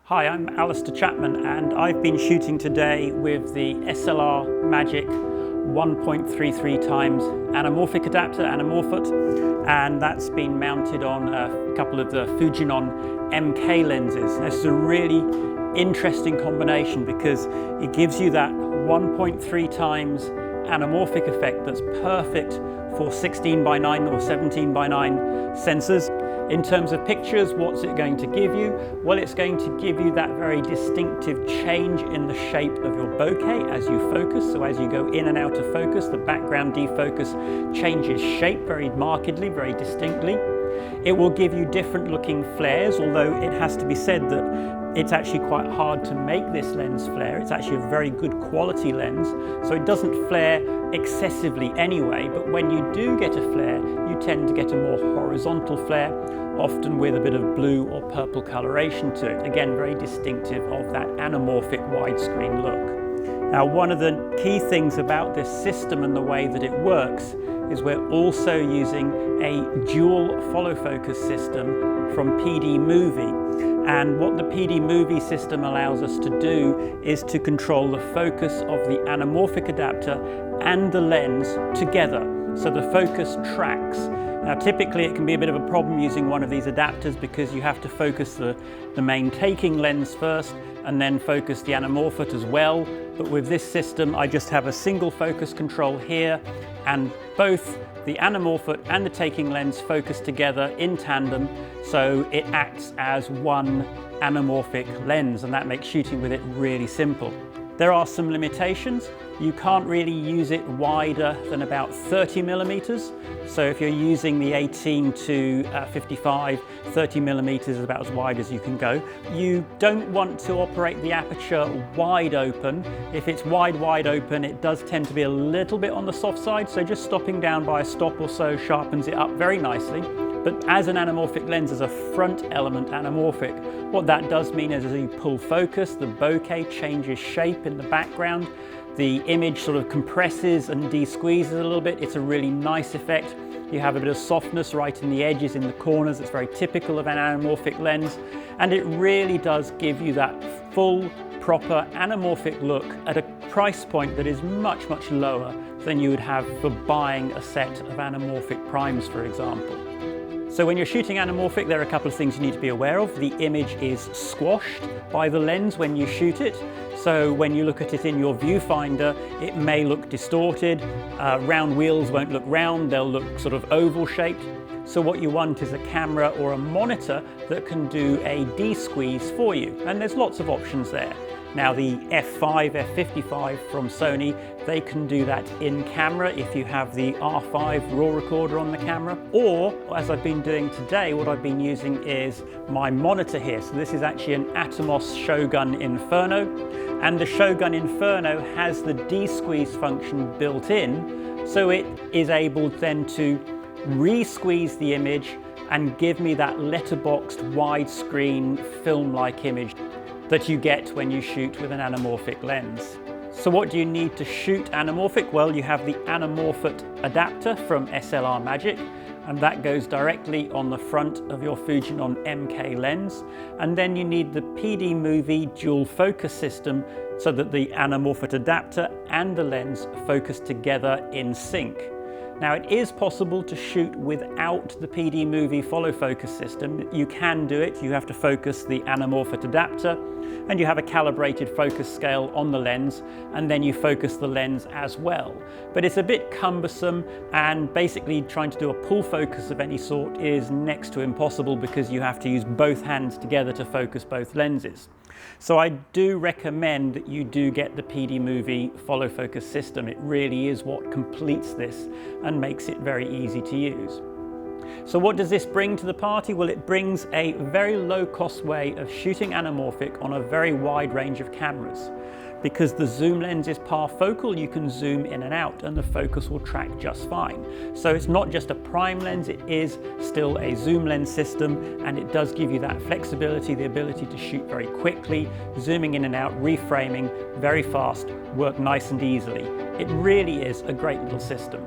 Hi, I'm Alistair Chapman and I've been shooting today with the SLR Magic 1.33 times anamorphic adapter, Anamorphot, and that's been mounted on a couple of the Fujinon MK lenses. This is a really interesting combination because it gives you that 1.3 times anamorphic effect that's perfect for 16:9 or 17:9 sensors. In terms of pictures, what's it going to give you? Well, it's going to give you that very distinctive change in the shape of your bokeh as you focus. So as you go in and out of focus, the background defocus changes shape very markedly, very distinctly. It will give you different looking flares, although it has to be said that it's actually quite hard to make this lens flare. It's actually a very good quality lens, so it doesn't flare excessively anyway, but when you do get a flare, you tend to get a more horizontal flare, often with a bit of blue or purple coloration to it. Again, very distinctive of that anamorphic widescreen look. Now, one of the key things about this system and the way that it works is we're also using a dual follow focus system from PD Movie. And what the PD Movie system allows us to do is to control the focus of the anamorphic adapter and the lens together. So the focus tracks. Now typically it can be a bit of a problem using one of these adapters because you have to focus the main taking lens first and then focus the anamorphot as well. But with this system I just have a single focus control here, and both the anamorphot and the taking lens focus together in tandem, so it acts as one anamorphic lens, and that makes shooting with it really simple. There are some limitations. You can't really use it wider than about 30 millimeters. So if you're using the 18 to 55, 30 millimeters is about as wide as you can go. You don't want to operate the aperture wide open. If it's wide open, it does tend to be a little bit on the soft side. So just stopping down by a stop or so sharpens it up very nicely. But as an anamorphic lens, as a front element anamorphic, what that does mean is as you pull focus, the bokeh changes shape in the background. The image sort of compresses and de-squeezes a little bit. It's a really nice effect. You have a bit of softness right in the edges, in the corners. It's very typical of an anamorphic lens. And it really does give you that full, proper anamorphic look at a price point that is much, much lower than you would have for buying a set of anamorphic primes, for example. So when you're shooting anamorphic, there are a couple of things you need to be aware of. The image is squashed by the lens when you shoot it. So when you look at it in your viewfinder, it may look distorted. Round wheels won't look round, they'll look sort of oval shaped. So what you want is a camera or a monitor that can do a de-squeeze for you. And there's lots of options there. Now the F5, F55 from Sony, they can do that in camera if you have the R5 RAW recorder on the camera. Or, as I've been doing today, what I've been using is my monitor here. So this is actually an Atomos Shogun Inferno. And the Shogun Inferno has the de-squeeze function built in. So it is able then to re-squeeze the image and give me that letterboxed widescreen film-like image that you get when you shoot with an anamorphic lens. So what do you need to shoot anamorphic? Well, you have the Anamorphot adapter from SLR Magic, and that goes directly on the front of your Fujinon MK lens. And then you need the PD Movie dual focus system so that the Anamorphot adapter and the lens focus together in sync. Now it is possible to shoot without the PD Movie follow focus system. You can do it. You have to focus the Anamorphot adapter and you have a calibrated focus scale on the lens, and then you focus the lens as well. But it's a bit cumbersome, and basically trying to do a pull focus of any sort is next to impossible because you have to use both hands together to focus both lenses. So I do recommend that you do get the PD Movie follow focus system. It really is what completes this and makes it very easy to use. So what does this bring to the party? Well, it brings a very low-cost way of shooting anamorphic on a very wide range of cameras. Because the zoom lens is parfocal, you can zoom in and out and the focus will track just fine. So it's not just a prime lens, it is still a zoom lens system, and it does give you that flexibility, the ability to shoot very quickly, zooming in and out, reframing very fast, work nice and easily. It really is a great little system.